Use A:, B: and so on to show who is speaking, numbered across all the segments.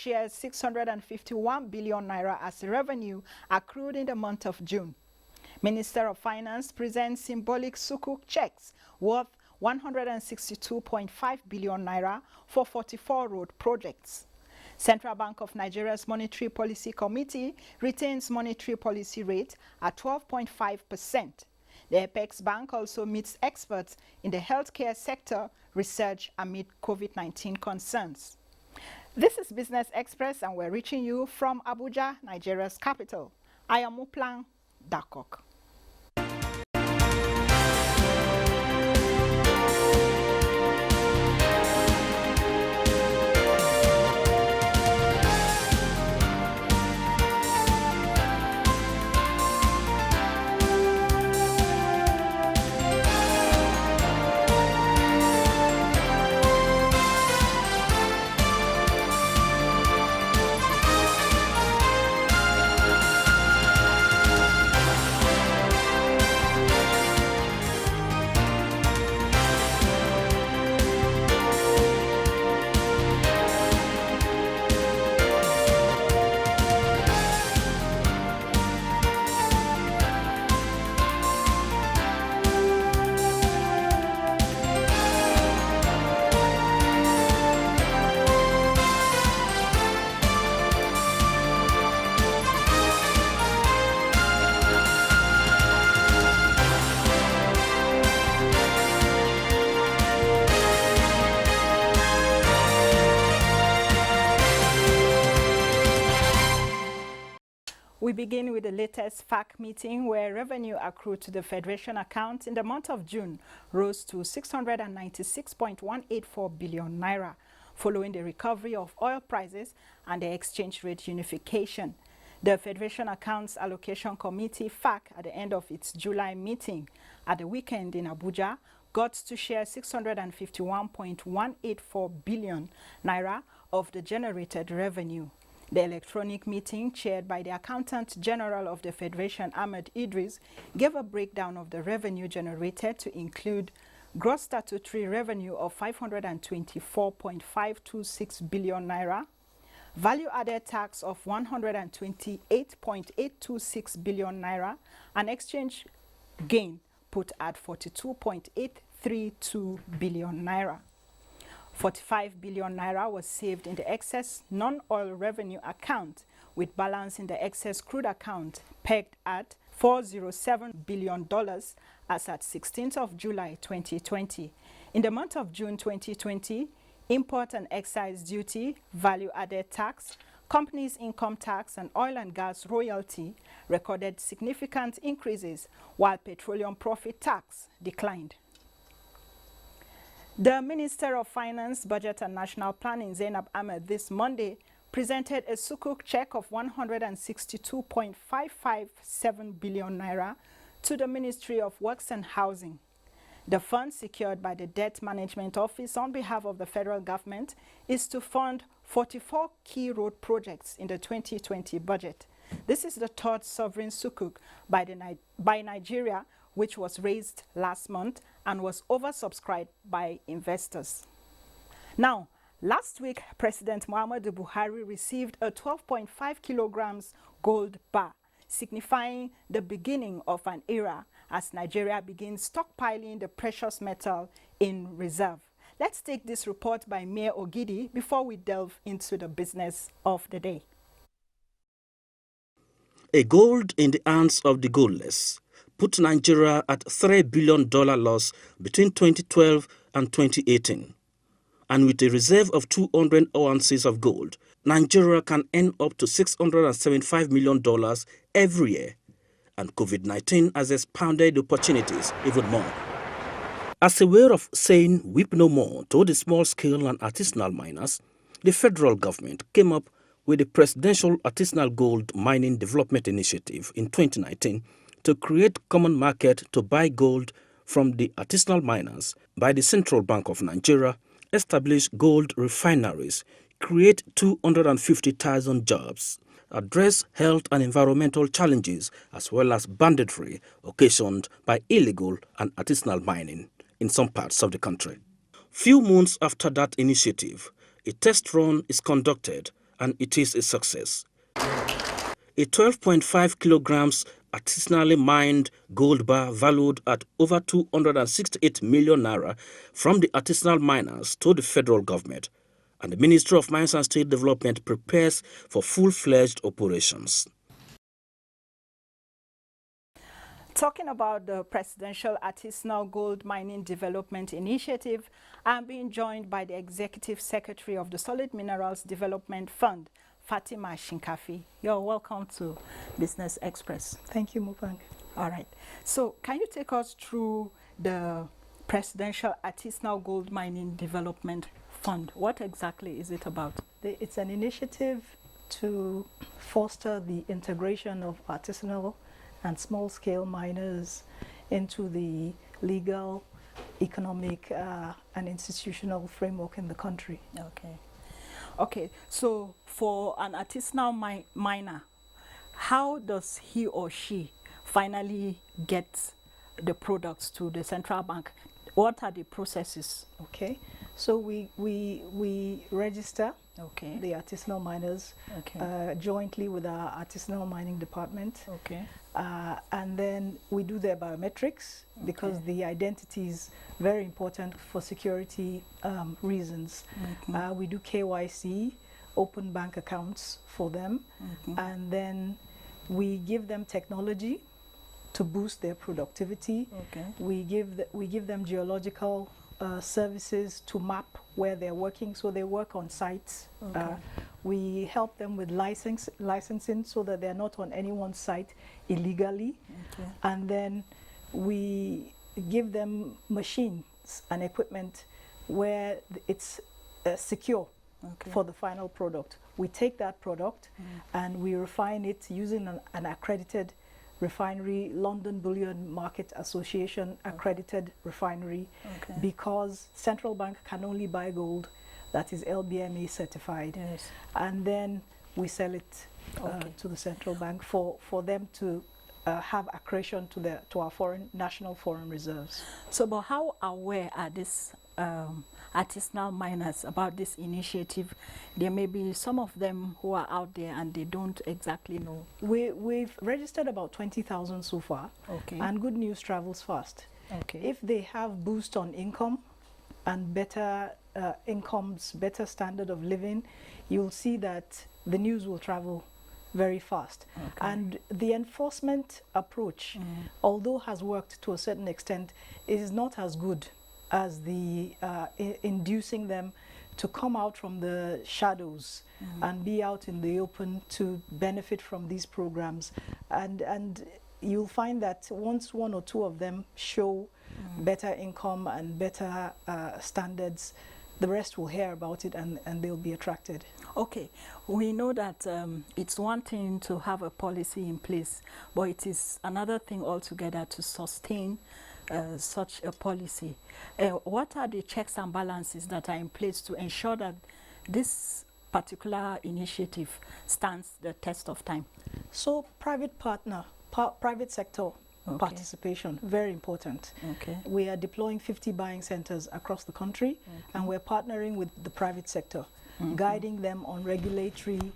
A: shares 651 billion naira as revenue accrued in the month of June. Minister of Finance presents symbolic sukuk checks worth 162.5 billion naira for 44 road projects. Central Bank of Nigeria's Monetary Policy Committee retains monetary policy rate at 12.5%. The Apex Bank also meets experts in the healthcare sector research amid COVID-19 concerns. This is Business Express, and we're reaching you from Abuja, Nigeria's capital. I am Uplang Dakok. We begin with the latest FAC meeting, where revenue accrued to the Federation account in the month of June rose to 696.184 billion naira, following the recovery of oil prices and the exchange rate unification. The Federation Accounts Allocation Committee, FAC, at the end of its July meeting at the weekend in Abuja, got to share 651.184 billion naira of the generated revenue. The electronic meeting, chaired by the Accountant General of the Federation, Ahmed Idris, gave a breakdown of the revenue generated to include gross statutory revenue of 524.526 billion naira, value-added tax of 128.826 billion naira, and exchange gain put at 42.832 billion naira. 45 billion naira was saved in the excess non-oil revenue account, with balance in the excess crude account pegged at $407 billion as at 16th of July 2020. In the month of June 2020, import and excise duty, value-added tax, companies' income tax, and oil and gas royalty recorded significant increases, while petroleum profit tax declined. The Minister of Finance, Budget and National Planning, Zainab Ahmed, this Monday presented a sukuk check of 162.557 billion naira to the Ministry of Works and Housing. The fund, secured by the Debt Management Office on behalf of the federal government, is to fund 44 key road projects in the 2020 budget. This is the third sovereign sukuk by Nigeria, which was raised last month and was oversubscribed by investors. Now, last week, President Muhammadu Buhari received a 12.5 kilograms gold bar, signifying the beginning of an era as Nigeria begins stockpiling the precious metal in reserve. Let's take this report by Mayor Ogidi before we delve into the business of the day.
B: A gold in the hands of the goalless put Nigeria at $3 billion loss between 2012 and 2018. And with a reserve of 200 ounces of gold, Nigeria can earn up to $675 million every year. And COVID-19 has expanded the opportunities even more. As a way of saying weep no more to the small-scale and artisanal miners, the federal government came up with the Presidential Artisanal Gold Mining Development Initiative in 2019 to create common market to buy gold from the artisanal miners by the Central Bank of Nigeria, establish gold refineries, create 250,000 jobs, address health and environmental challenges as well as banditry occasioned by illegal and artisanal mining in some parts of the country. Few months after that initiative, a test run is conducted and it is a success. A 12.5 kilograms artisanally mined gold bar valued at over 268 million naira from the artisanal miners to the federal government, and the Ministry of Mines and State Development prepares for full-fledged operations.
A: Talking about the Presidential Artisanal Gold Mining Development Initiative, I'm being joined by the Executive Secretary of the Solid Minerals Development Fund, Fatima Shinkafi. You're welcome to Business Express.
C: Thank you, Mupang.
A: All right. So can you take us through the Presidential Artisanal Gold Mining Development Fund? What exactly is it about?
C: It's an initiative to foster the integration of artisanal and small-scale miners into the legal, economic, and institutional framework in the country.
A: Okay. Okay, so for an artisanal miner, how does he or she finally get the products to the central bank? What are the processes?
C: Okay, so we register
A: Okay.
C: the artisanal miners
A: Okay.
C: jointly with our artisanal mining department.
A: Okay.
C: And then we do their biometrics because
A: Okay.
C: the identity is very important for security reasons. We do KYC, open bank accounts for them, and then we give them technology to boost their productivity.
A: Okay.
C: We give them geological services to map where they're working, so they work on sites.
A: Okay.
C: We help them with licensing so that they're not on anyone's site illegally.
A: Okay.
C: And then we give them machines and equipment where it's secure
A: Okay.
C: for the final product. We take that product and we refine it using an accredited refinery, London Bullion Market Association accredited refinery,
A: Okay.
C: because central bank can only buy gold that is LBMA certified.
A: Yes.
C: And then we sell it
A: Okay.
C: to the central bank for them to have accretion to our national foreign reserves.
A: So, but how aware are these artisanal miners about this initiative? There may be some of them who are out there and they don't exactly know.
C: We've registered about 20,000 so far,
A: Okay.
C: and good news travels fast.
A: Okay.
C: If they have boost on income and better incomes, better standard of living, you'll see that the news will travel very fast.
A: Okay.
C: And the enforcement approach, although has worked to a certain extent, is not as good as the inducing them to come out from the shadows and be out in the open to benefit from these programs. And you'll find that once one or two of them show better income and better standards, the rest will hear about it and they'll be attracted.
A: Okay, we know that it's one thing to have a policy in place, but it is another thing altogether to sustain such a policy. What are the checks and balances that are in place to ensure that this particular initiative stands the test of time?
C: So private sector
A: Okay.
C: participation, very important.
A: Okay.
C: We are deploying 50 buying centers across the country, and we're partnering with the private sector, guiding them on regulatory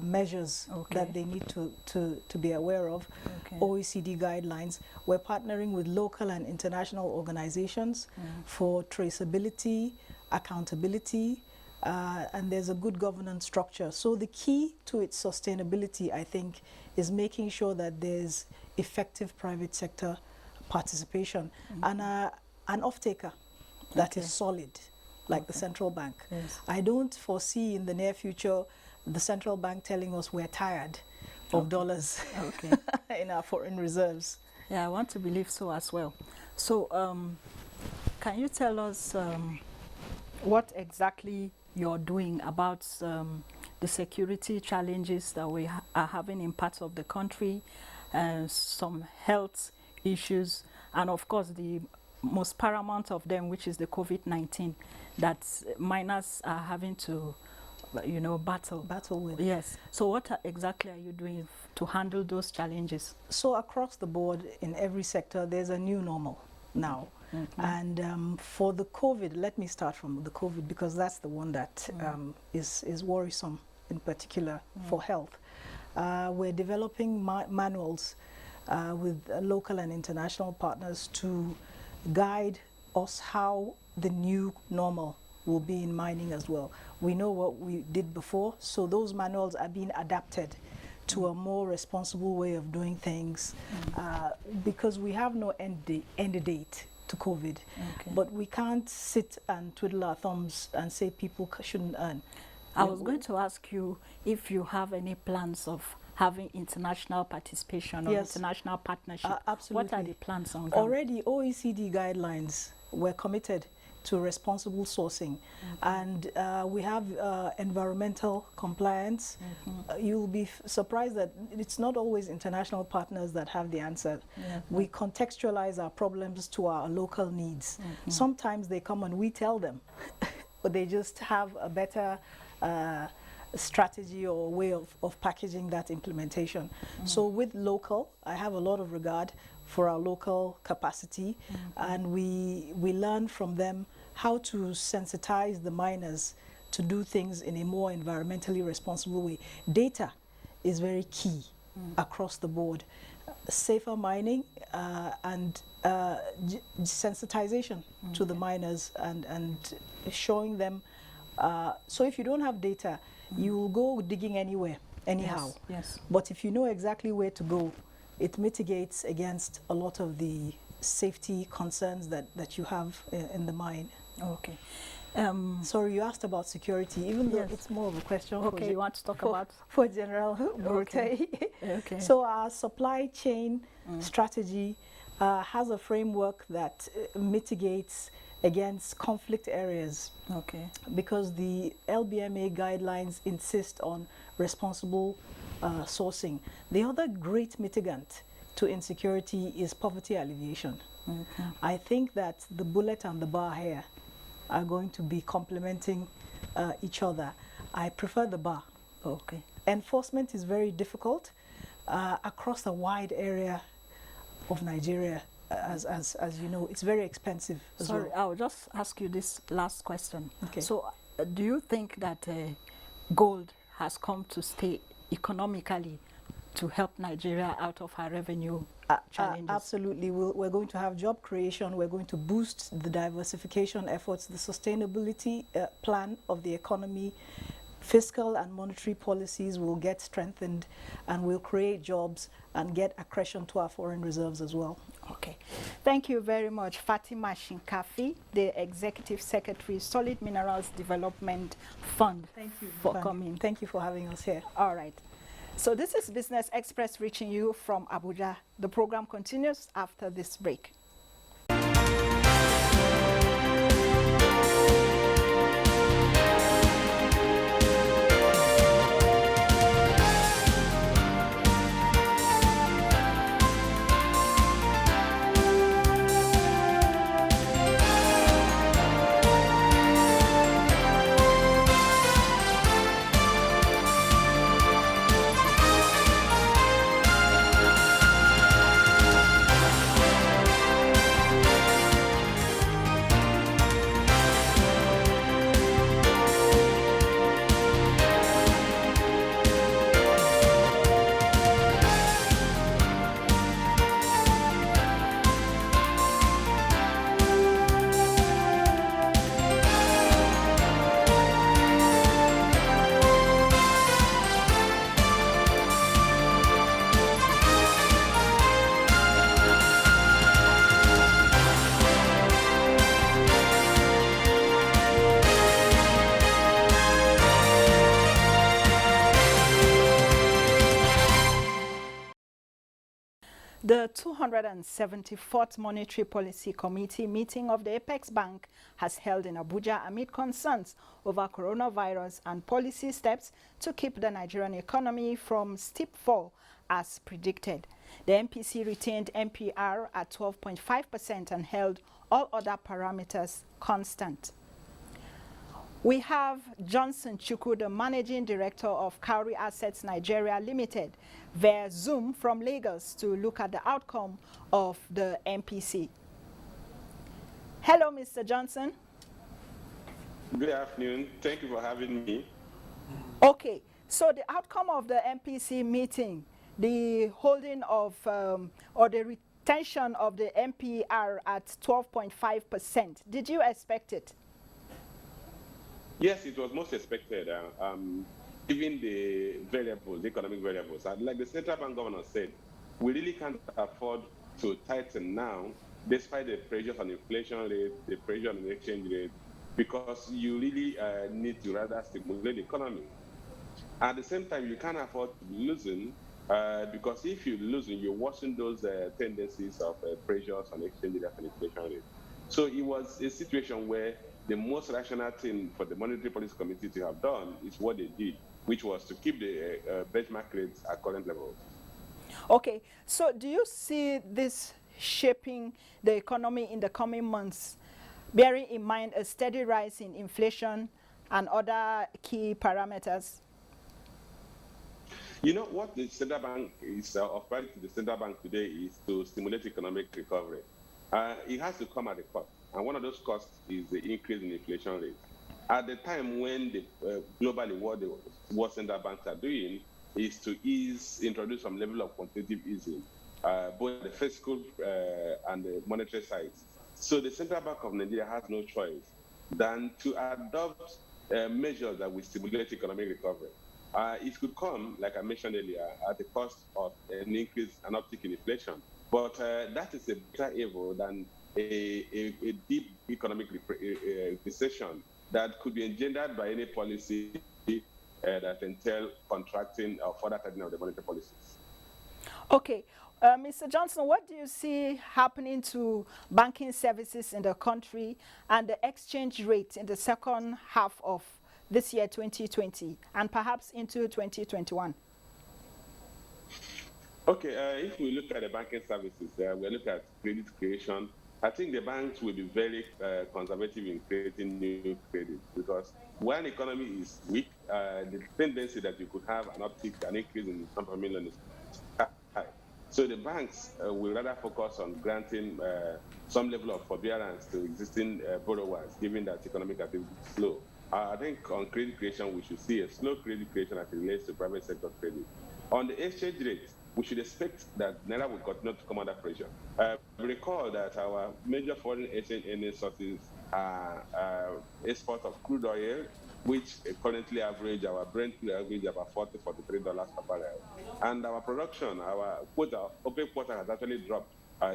C: measures
A: Okay.
C: that they need to be aware of,
A: Okay.
C: OECD guidelines. We're partnering with local and international organizations for traceability, accountability, and there's a good governance structure. So the key to its sustainability, I think, is making sure that there's effective private sector participation and an off-taker that
A: Okay.
C: is solid, like the central bank.
A: Yes.
C: I don't foresee in the near future the central bank telling us we're tired of dollars
A: Okay.
C: in our foreign reserves.
A: Yeah, I want to believe so as well. So, can you tell us what exactly you're doing about the security challenges that we are having in parts of the country, some health issues, and of course the most paramount of them, which is the COVID-19 that miners are having to, battle
C: with.
A: Yes. So what exactly are you doing to handle those challenges?
C: So across the board in every sector, there's a new normal now. And for the COVID, let me start from the COVID because that's the one that is worrisome in particular for health. We're developing manuals with local and international partners to guide us how the new normal will be in mining as well. We know what we did before, so those manuals are being adapted to a more responsible way of doing things because we have no end date to COVID. But we can't sit and twiddle our thumbs and say people shouldn't earn.
D: I was going to ask you if you have any plans of having international participation or international partnership.
C: Absolutely.
D: What are the plans on that?
C: Already OECD guidelines were committed to responsible sourcing, and we have environmental compliance. You'll be surprised that it's not always international partners that have the answer. We contextualize our problems to our local needs. Sometimes they come and we tell them, but they just have a better strategy or way of packaging that implementation. So with local, I have a lot of regard for our local capacity, and we learn from them how to sensitize the miners to do things in a more environmentally responsible way. Data is very key across the board. Safer mining and sensitization to the miners and showing them. So if you don't have data, you will go digging anywhere, anyhow.
D: Yes.
C: But if you know exactly where to go, it mitigates against a lot of the safety concerns that you have in the mine.
D: Okay.
C: Sorry, you asked about security, even though it's more of a question
D: Okay, you want to talk about?
C: For General Burute.
D: Okay.
C: So our supply chain strategy has a framework that mitigates against conflict areas.
D: Okay.
C: Because the LBMA guidelines insist on responsible sourcing. The other great mitigant to insecurity is poverty alleviation. I think that the bullet and the bar here are going to be complementing each other. I prefer the bar.
D: Okay.
C: Enforcement is very difficult across a wide area of Nigeria. As you know, it's very expensive as
D: Sorry,
C: well.
D: I'll just ask you this last question.
C: Okay.
D: So, do you think that gold has come to stay economically to help Nigeria out of her revenue challenges?
C: Absolutely. We're going to have job creation. We're going to boost the diversification efforts, the sustainability plan of the economy. Fiscal and monetary policies will get strengthened, and will create jobs and get accretion to our foreign reserves as well.
A: Okay. Thank you very much, Fatima Shinkafi, the Executive Secretary, Solid Minerals Development Fund.
C: Thank you
A: for coming.
C: Thank you for having us here.
A: All right. So this is Business Express reaching you from Abuja. The program continues after this break. The 274th Monetary Policy Committee meeting of the Apex Bank has held in Abuja amid concerns over coronavirus and policy steps to keep the Nigerian economy from steep fall as predicted. The MPC retained MPR at 12.5% and held all other parameters constant. We have Johnson Chukwu, the Managing Director of Cowrie Assets Nigeria Limited, via Zoom from Lagos to look at the outcome of the MPC. Hello, Mr. Johnson.
E: Good afternoon. Thank you for having me.
A: Okay, so the outcome of the MPC meeting, the holding of or the retention of the MPR at 12.5%, did you expect it?
E: Yes, it was most expected, given the variables, the economic variables. And like the central bank governor said, we really can't afford to tighten now, despite the pressures on inflation rate, the pressure on the exchange rate, because you really need to rather stimulate the economy. At the same time, you can't afford to be losing, because if you're losing, you worsen those tendencies of pressures on exchange rate and inflation rate. So it was a situation where the most rational thing for the Monetary Policy Committee to have done is what they did, which was to keep the benchmark rates at current levels.
A: Okay, so do you see this shaping the economy in the coming months, bearing in mind a steady rise in inflation and other key parameters?
E: You know what the central bank is of priority to the central bank today is to stimulate economic recovery. It has to come at a cost, and one of those costs is the increase in inflation rate. At the time when the globally what central banks are doing is to introduce some level of quantitative easing, both the fiscal and the monetary sides. So the Central Bank of Nigeria has no choice than to adopt measures that will stimulate economic recovery. It could come, like I mentioned earlier, at the cost of an increase, an uptick in inflation. But that is a better evil than a deep economic recession that could be engendered by any policy that entail contracting or further tightening of the monetary policies.
A: Okay, Mr. Johnson, what do you see happening to banking services in the country and the exchange rate in the second half of this year, 2020, and perhaps into 2021?
E: Okay, if we look at the banking services, we look at credit creation. I think the banks will be very conservative in creating new credit, because when the economy is weak, the tendency that you could have an uptick, an increase in non-performing million is high. So the banks will rather focus on granting some level of forbearance to existing borrowers, given that economic activity is slow. I think on credit creation, we should see a slow credit creation as it relates to private sector credit. On the exchange rate, we should expect that Naira will continue to come under pressure. Recall that our major foreign exchange earning sources are export of crude oil, which currently average, our Brent crude average about $40, $43 per barrel. And our production, our quota, OPEC quota has actually dropped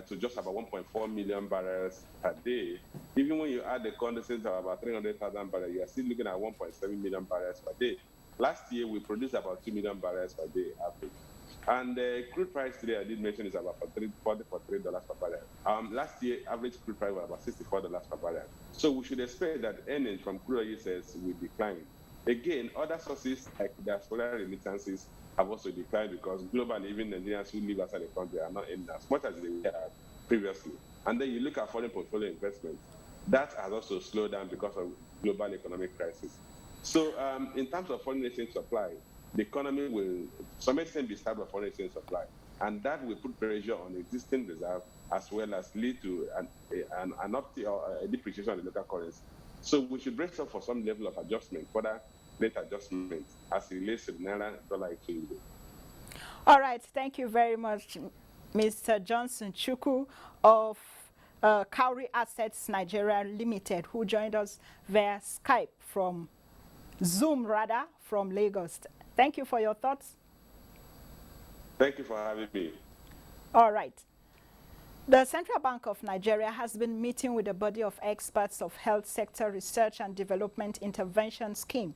E: to just about 1.4 million barrels per day. Even when you add the condensate of about 300,000 barrels, you are still looking at 1.7 million barrels per day. Last year, we produced about 2 million barrels per day average. And the crude price today, I did mention, is about $43 per barrel. Last year, average crude price was about $64 per barrel. So we should expect that earnings from crude oil sales will decline. Again, other sources like diaspora remittances have also declined, because globally, even Nigerians who live outside the country are not earning as much as they were previously. And then you look at foreign portfolio investment, that has also slowed down because of global economic crisis. So in terms of foreign exchange supply, the economy will, to some extent, be starved of foreign exchange supply, and that will put pressure on existing reserve, as well as lead to an uptick or a depreciation of the local currency. So we should brace up for some level of adjustment, further rate adjustment, as it relates to the Naira-dollar exchange rate.
A: All right, thank you very much, Mr. Johnson Chukwu of Cowry Assets Nigeria Limited, who joined us via Skype from Zoom, rather, from Lagos. Thank you for your thoughts.
E: Thank you for having me.
A: All right. The Central Bank of Nigeria has been meeting with a body of experts of Health Sector Research and Development Intervention Scheme.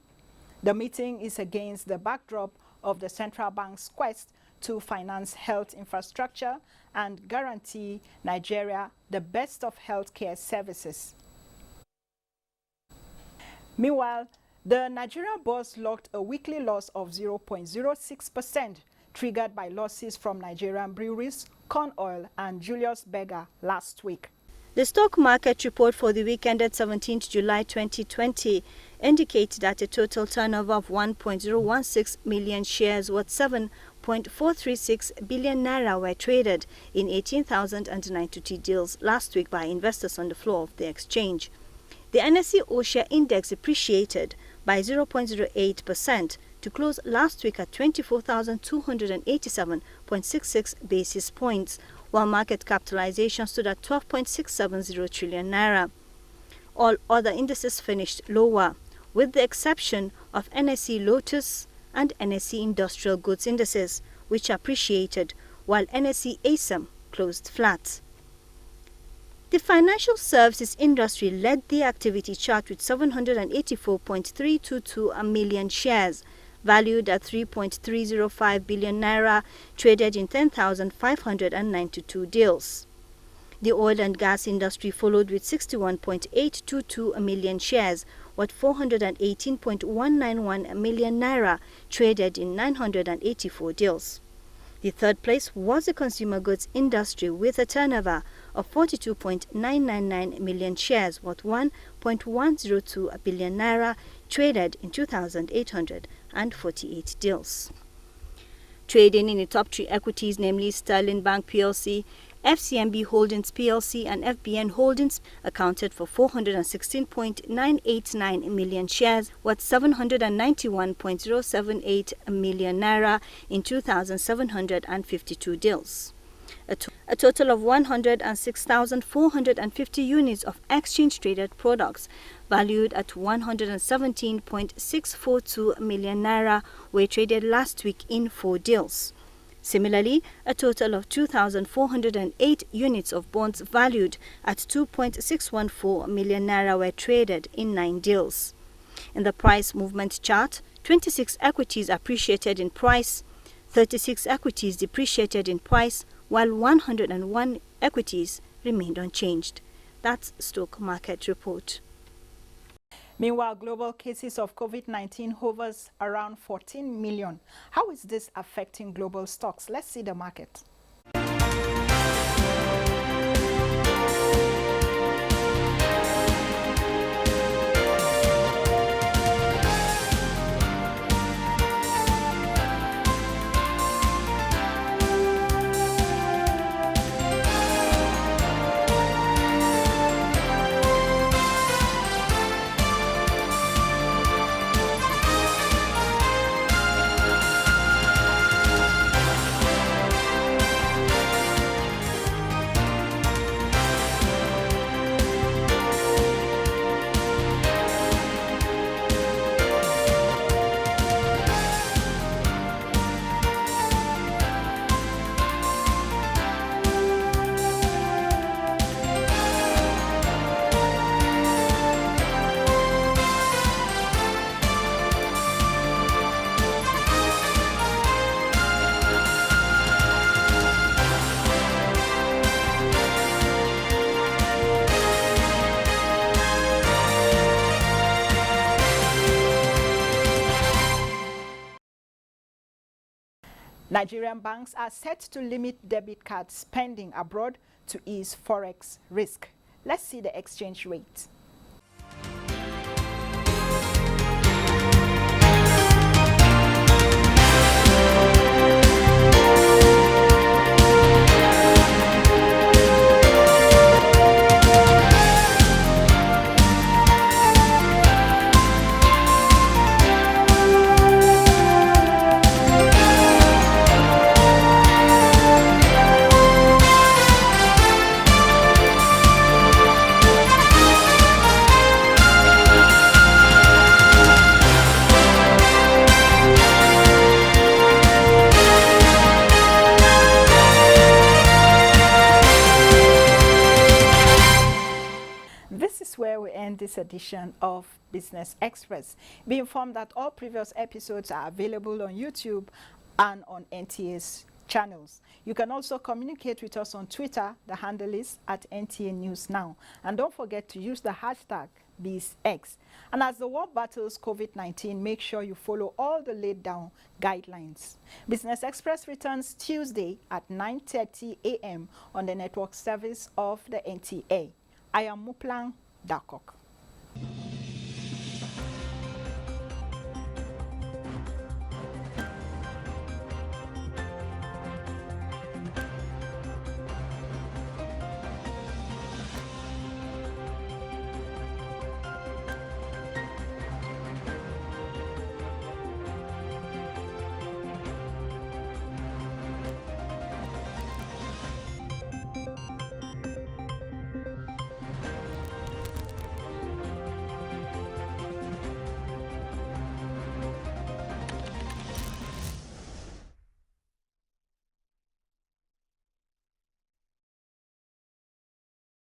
A: The meeting is against the backdrop of the Central Bank's quest to finance health infrastructure and guarantee Nigeria the best of healthcare services. Meanwhile, the Nigerian bourse logged a weekly loss of 0.06%, triggered by losses from Nigerian breweries, corn oil, and Julius Berger last week.
F: The stock market report for the week ended 17th July 2020 indicates that a total turnover of 1.016 million shares worth 3.436 billion naira were traded in 18,092 deals last week by investors on the floor of the exchange. The NSE All-Share Index appreciated by 0.08% to close last week at 24,287.66 basis points, while market capitalization stood at 12.670 trillion naira. All other indices finished lower, with the exception of NSE Lotus and NSE Industrial Goods indices, which appreciated, while NSE ASAM closed flat. The financial services industry led the activity chart with 784.322 million shares, valued at 3.305 billion naira, traded in 10,592 deals. The oil and gas industry followed with 61.822 million shares, worth 418.191 million naira, traded in 984 deals. The third place was the consumer goods industry with a turnover of 42.999 million shares, worth 1.102 billion naira, traded in 2,848 deals. Trading in the top three equities, namely Sterling Bank PLC, FCMB Holdings PLC and FBN Holdings, accounted for 416.989 million shares, worth 791.078 million naira in 2,752 deals. A total of 106,450 units of exchange-traded products, valued at 117.642 million naira, were traded last week in 4 deals. Similarly, a total of 2,408 units of bonds valued at 2.614 million naira were traded in 9 deals. In the price movement chart, 26 equities appreciated in price, 36 equities depreciated in price, while 101 equities remained unchanged. That's Stock Market Report.
A: Meanwhile, global cases of COVID-19 hovers around 14 million. How is this affecting global stocks? Let's see the market. Nigerian banks are set to limit debit card spending abroad to ease forex risk. Let's see the exchange rate. Where we end this edition of Business Express. Be informed that all previous episodes are available on YouTube and on NTA's channels. You can also communicate with us on Twitter. The handle is @NTA News Now. And don't forget to use the hashtag BizX. And as the world battles COVID-19, make sure you follow all the laid down guidelines. Business Express returns Tuesday at 9:30 a.m. on the network service of the NTA. I am Muplang Dakok.